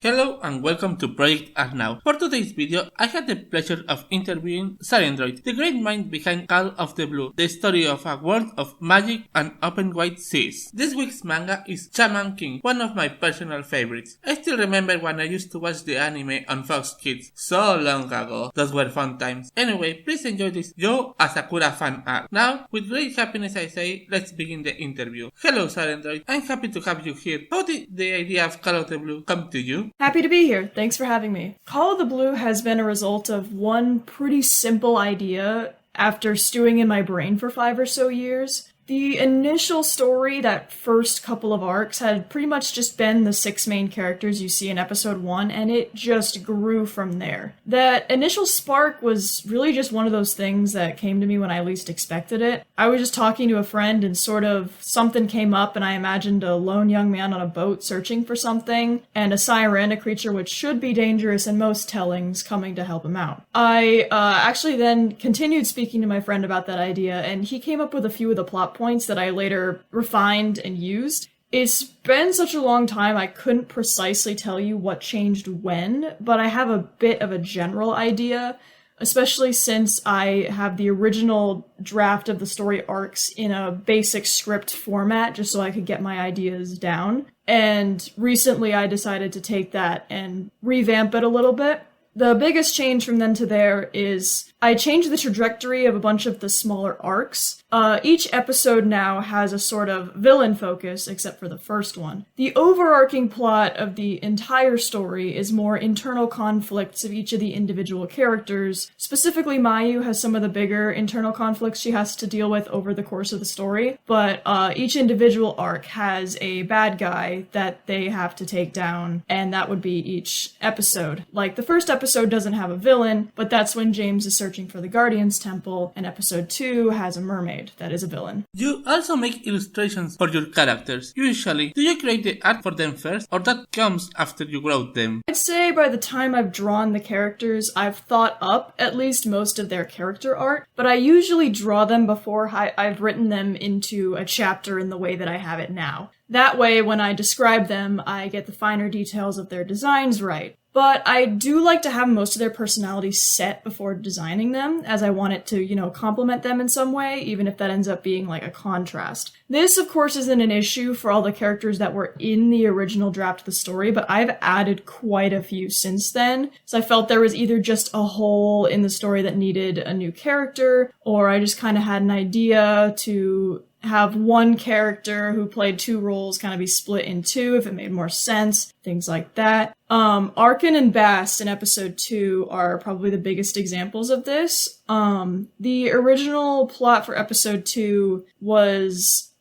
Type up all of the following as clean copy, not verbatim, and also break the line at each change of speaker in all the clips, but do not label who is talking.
Hello and welcome to Project Arnau. For today's video, I had the pleasure of interviewing Sirendroid, the great mind behind Call of the Blue, the story of a world of magic and open wide seas. This week's manga is Shaman King, one of my personal favorites. I still remember when I used to watch the anime on Fox Kids so long ago. Those were fun times. Anyway, please enjoy this Yo Asakura fan art. Now, with great happiness I say, let's begin the interview. Hello Sirendroid, I'm happy to have you here. How did the idea of Call of the Blue come to you?
Happy to be here. Thanks for having me. Call of the Blue has been a result of one pretty simple idea after stewing in my brain for 5 or so years. The initial story, that first couple of arcs, had pretty much just been the 6 main characters you see in episode 1, and it just grew from there. That initial spark was really just one of those things that came to me when I least expected it. I was just talking to a friend and sort of something came up and I imagined a lone young man on a boat searching for something, and a siren, a creature which should be dangerous in most tellings, coming to help him out. I actually then continued speaking to my friend about that idea, and he came up with a few of the plot points that I later refined and used. It's been such a long time I couldn't precisely tell you what changed when, but I have a bit of a general idea, especially since I have the original draft of the story arcs in a basic script format just so I could get my ideas down. And recently I decided to take that and revamp it a little bit. The biggest change from then to there is I changed the trajectory of a bunch of the smaller arcs. Each episode now has a sort of villain focus, except for the first one. The overarching plot of the entire story is more internal conflicts of each of the individual characters. Specifically, Mayu has some of the bigger internal conflicts she has to deal with over the course of the story, but each individual arc has a bad guy that they have to take down, and that would be each episode. Like, the first episode doesn't have a villain, but that's when James is searching for the Guardian's Temple, and episode 2 has a mermaid that is a villain.
You also make illustrations for your characters. Usually, do you create the art for them first, or that comes after you wrote them?
I'd say by the time I've drawn the characters, I've thought up at least most of their character art, but I usually draw them before I've written them into a chapter in the way that I have it now. That way, when I describe them, I get the finer details of their designs right. But I do like to have most of their personalities set before designing them, as I want it to, complement them in some way, even if that ends up being like a contrast. This, of course, isn't an issue for all the characters that were in the original draft of the story, but I've added quite a few since then, so I felt there was either just a hole in the story that needed a new character, or I just kind of had an idea to have one character who played 2 roles kind of be split in 2 if it made more sense, things like that. Arkin and Bast in episode 2 are probably the biggest examples of this. The original plot for episode 2 was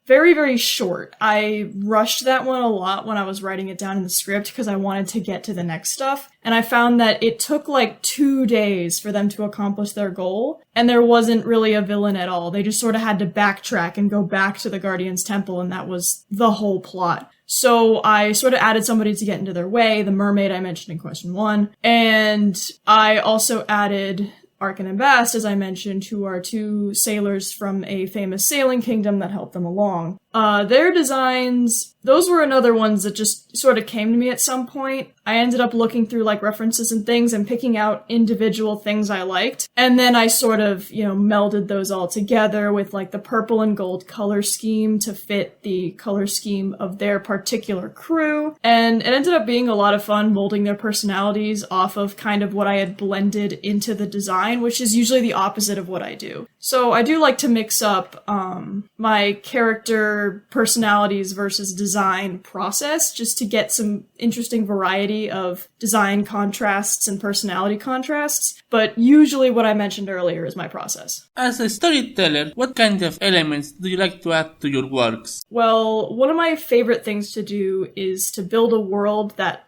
very, very short. I rushed that one a lot when I was writing it down in the script because I wanted to get to the next stuff. And I found that it took like 2 days for them to accomplish their goal. And there wasn't really a villain at all. They just sort of had to backtrack and go back to the Guardian's Temple, and that was the whole plot. So I sort of added somebody to get into their way, the mermaid I mentioned in question 1. And I also added Arkin and Bast, as I mentioned, who are 2 sailors from a famous sailing kingdom that helped them along. Their designs, those were another ones that just sort of came to me at some point. I ended up looking through like references and things and picking out individual things I liked. And then I sort of, melded those all together with like the purple and gold color scheme to fit the color scheme of their particular crew. And it ended up being a lot of fun molding their personalities off of kind of what I had blended into the design, which is usually the opposite of what I do. So I do like to mix up my character personalities versus design process just to get some interesting variety of design contrasts and personality contrasts. But usually what I mentioned earlier is my process.
As a storyteller, what kind of elements do you like to add to your works?
Well, one of my favorite things to do is to build a world that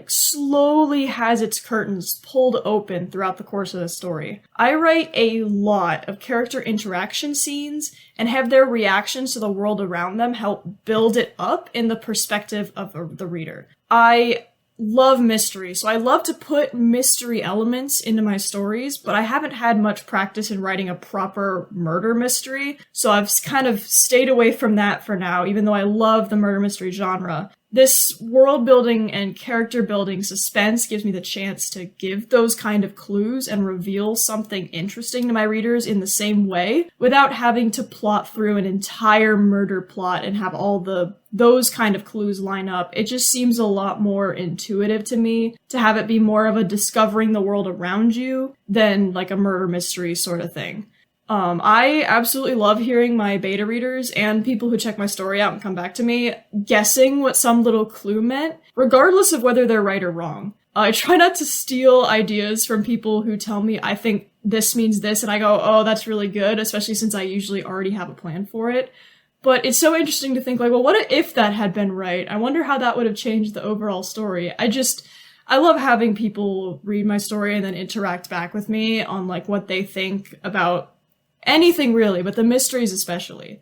slowly has its curtains pulled open throughout the course of the story. I write a lot of character interaction scenes and have their reactions to the world around them help build it up in the perspective of the reader. I love mystery, so I love to put mystery elements into my stories, but I haven't had much practice in writing a proper murder mystery, so I've kind of stayed away from that for now, even though I love the murder mystery genre. this world building and character building suspense gives me the chance to give those kind of clues and reveal something interesting to my readers in the same way without having to plot through an entire murder plot and have all those kind of clues line up. It just seems a lot more intuitive to me to have it be more of a discovering the world around you than like a murder mystery sort of thing. I absolutely love hearing my beta readers and people who check my story out and come back to me guessing what some little clue meant, regardless of whether they're right or wrong. I try not to steal ideas from people who tell me I think this means this, and I go, oh, that's really good, especially since I usually already have a plan for it. But it's so interesting to think, like, well, what if that had been right? I wonder how that would have changed the overall story. I love having people read my story and then interact back with me on, like, what they think about anything really, but the mysteries especially.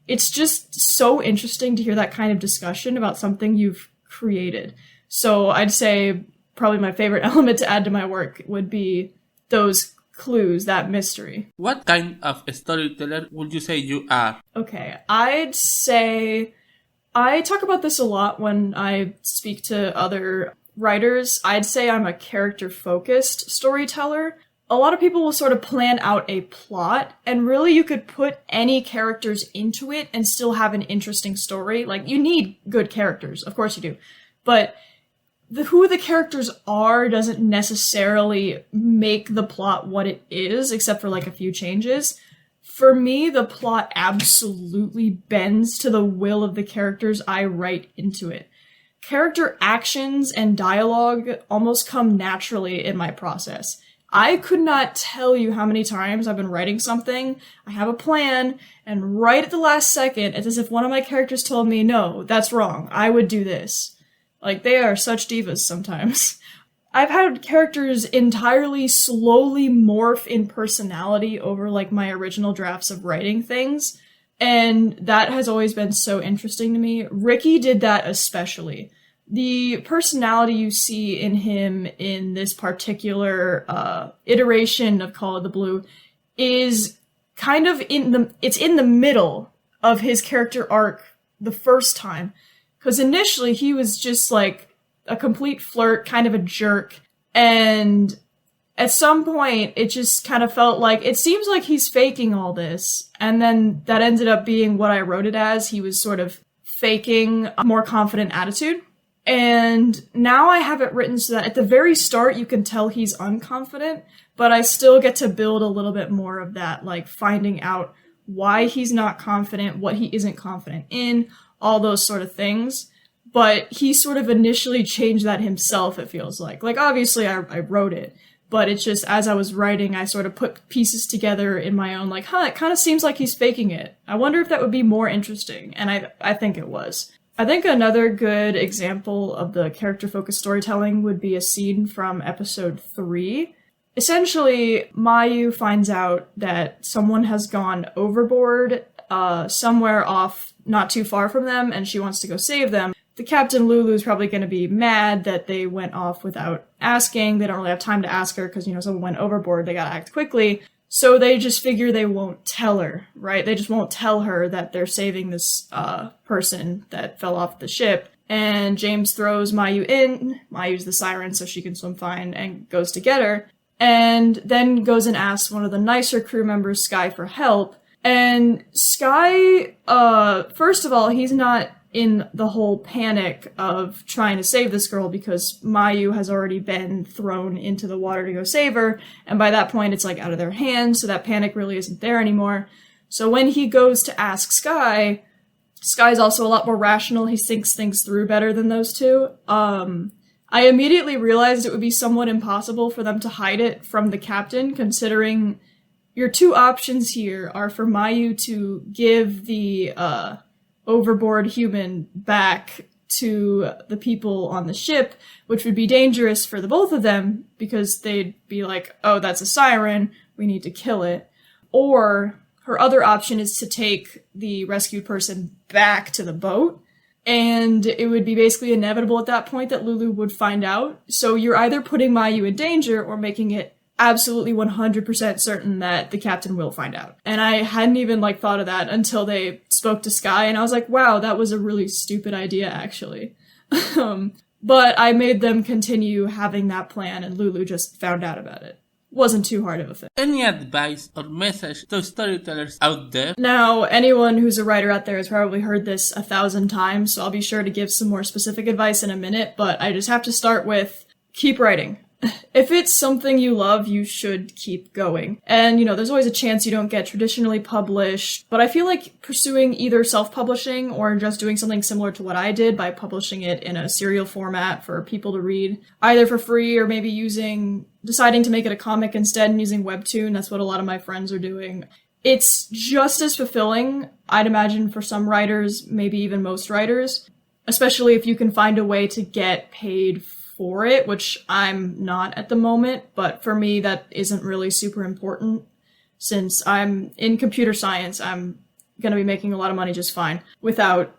It's just so interesting to hear that kind of discussion about something you've created. So I'd say probably my favorite element to add to my work would be those clues, that mystery.
What kind of a storyteller would you say you are?
Okay, I'd say I talk about this a lot when I speak to other writers. I'd say I'm a character-focused storyteller. A lot of people will sort of plan out a plot, and really you could put any characters into it and still have an interesting story. Like, you need good characters, of course you do. But who the characters are doesn't necessarily make the plot what it is, except for like a few changes. For me, the plot absolutely bends to the will of the characters I write into it. Character actions and dialogue almost come naturally in my process. I could not tell you how many times I've been writing something, I have a plan, and right at the last second, it's as if one of my characters told me, no, that's wrong, I would do this. Like, they are such divas sometimes. I've had characters entirely slowly morph in personality over, like, my original drafts of writing things, and that has always been so interesting to me. Ricky did that especially. The personality you see in him in this particular iteration of Call of the Blue is kind of it's in the middle of his character arc the first time. Because initially he was just like a complete flirt, kind of a jerk, and at some point it just kind of felt like it seems like he's faking all this, and then that ended up being what I wrote it as. He was sort of faking a more confident attitude. And now I have it written so that at the very start you can tell he's unconfident, but I still get to build a little bit more of that, like finding out why he's not confident, what he isn't confident in, all those sort of things. But he sort of initially changed that himself, it feels like. Like, obviously I wrote it, but it's just as I was writing, I sort of put pieces together in my own, like, it kind of seems like he's faking it. I wonder if that would be more interesting, and I think it was. I think another good example of the character-focused storytelling would be a scene from episode 3. Essentially, Mayu finds out that someone has gone overboard somewhere off not too far from them, and she wants to go save them. The Captain Lulu's probably going to be mad that they went off without asking. They don't really have time to ask her because, someone went overboard. They gotta act quickly. So they just figure they won't tell her, right? They just won't tell her that they're saving this person that fell off the ship. And James throws Mayu in. Mayu's the siren, so she can swim fine, and goes to get her. And then goes and asks one of the nicer crew members, Sky, for help. And Sky, first of all, he's not in the whole panic of trying to save this girl because Mayu has already been thrown into the water to go save her, and by that point it's like out of their hands, so that panic really isn't there anymore. So when he goes to ask Sky, Sky's also a lot more rational. He thinks things through better than those two. I immediately realized it would be somewhat impossible for them to hide it from the captain, considering your two options here are for Mayu to give the overboard human back to the people on the ship, which would be dangerous for the both of them because they'd be like, oh, that's a siren, we need to kill it. Or her other option is to take the rescued person back to the boat, and it would be basically inevitable at that point that Lulu would find out. So you're either putting Mayu in danger or making it absolutely 100% certain that the captain will find out. And I hadn't even thought of that until they spoke to Sky, and I was like, wow, that was a really stupid idea, actually. But I made them continue having that plan, and Lulu just found out about it. Wasn't too hard of a thing.
Any advice or message to storytellers out there?
Now, anyone who's a writer out there has probably heard this 1,000 times, so I'll be sure to give some more specific advice in a minute, but I just have to start with keep writing. If it's something you love, you should keep going. And, there's always a chance you don't get traditionally published, but I feel like pursuing either self-publishing or just doing something similar to what I did by publishing it in a serial format for people to read, either for free or maybe deciding to make it a comic instead and using Webtoon. That's what a lot of my friends are doing. It's just as fulfilling, I'd imagine, for some writers, maybe even most writers, especially if you can find a way to get paid for it, which I'm not at the moment, but for me that isn't really super important. Since I'm in computer science, I'm gonna be making a lot of money just fine without,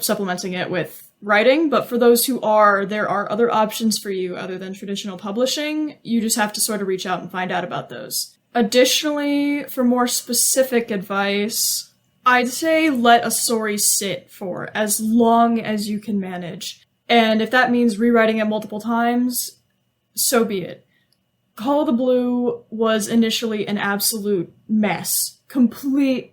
supplementing it with writing. But for those who there are other options for you other than traditional publishing. You just have to sort of reach out and find out about those. Additionally, for more specific advice, I'd say let a story sit for as long as you can manage. And if that means rewriting it multiple times, so be it. Call of the Blue was initially an absolute mess. Complete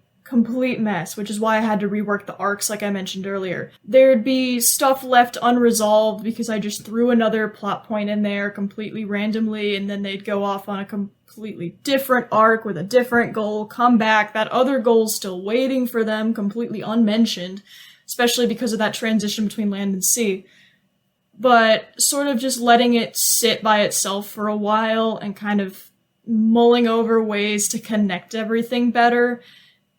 mess, which is why I had to rework the arcs like I mentioned earlier. There'd be stuff left unresolved because I just threw another plot point in there completely randomly, and then they'd go off on a completely different arc with a different goal, come back, that other goal's still waiting for them, completely unmentioned, especially because of that transition between land and sea. But sort of just letting it sit by itself for a while and kind of mulling over ways to connect everything better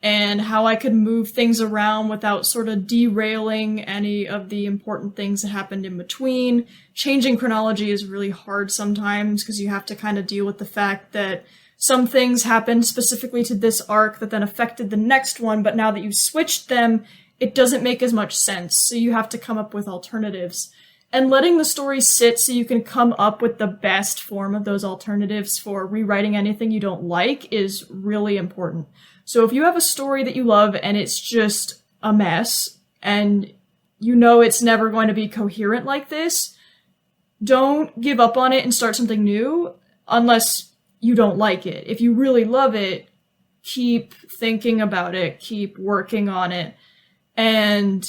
and how I could move things around without sort of derailing any of the important things that happened in between. Changing chronology is really hard sometimes because you have to kind of deal with the fact that some things happened specifically to this arc that then affected the next one, but now that you've switched them, it doesn't make as much sense, so you have to come up with alternatives. And letting the story sit so you can come up with the best form of those alternatives for rewriting anything you don't like is really important. So if you have a story that you love and it's just a mess, and it's never going to be coherent like this, don't give up on it and start something new unless you don't like it. If you really love it, keep thinking about it, keep working on it, and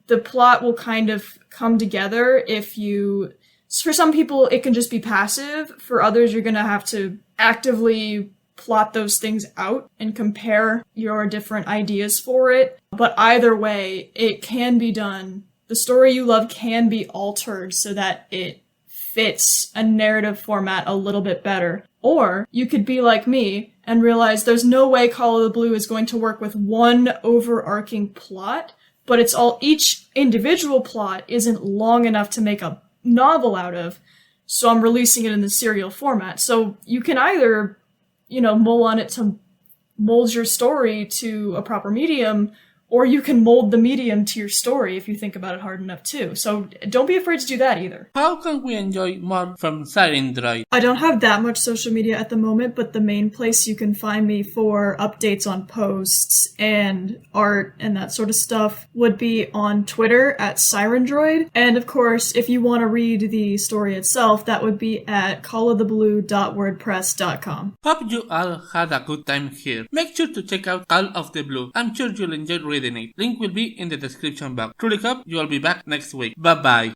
the plot will kind of come together for some people, it can just be passive. For others, you're going to have to actively plot those things out and compare your different ideas for it. But either way, it can be done. The story you love can be altered so that it fits a narrative format a little bit better. Or you could be like me and realize there's no way Call of the Blue is going to work with one overarching plot, but each individual plot isn't long enough to make a novel out of, so I'm releasing it in the serial format. So you can either, mull on it to mold your story to a proper medium, or you can mold the medium to your story if you think about it hard enough too. So don't be afraid to do that either.
How can we enjoy more from Sirendroid?
I don't have that much social media at the moment, but the main place you can find me for updates on posts and art and that sort of stuff would be on Twitter at Sirendroid. And of course, if you want to read the story itself, that would be at calloftheblue.wordpress.com.
Hope you all had a good time here. Make sure to check out Call of the Blue. I'm sure you'll enjoy reading it. Link will be in the description box. Truly hope you will be back next week. Bye bye.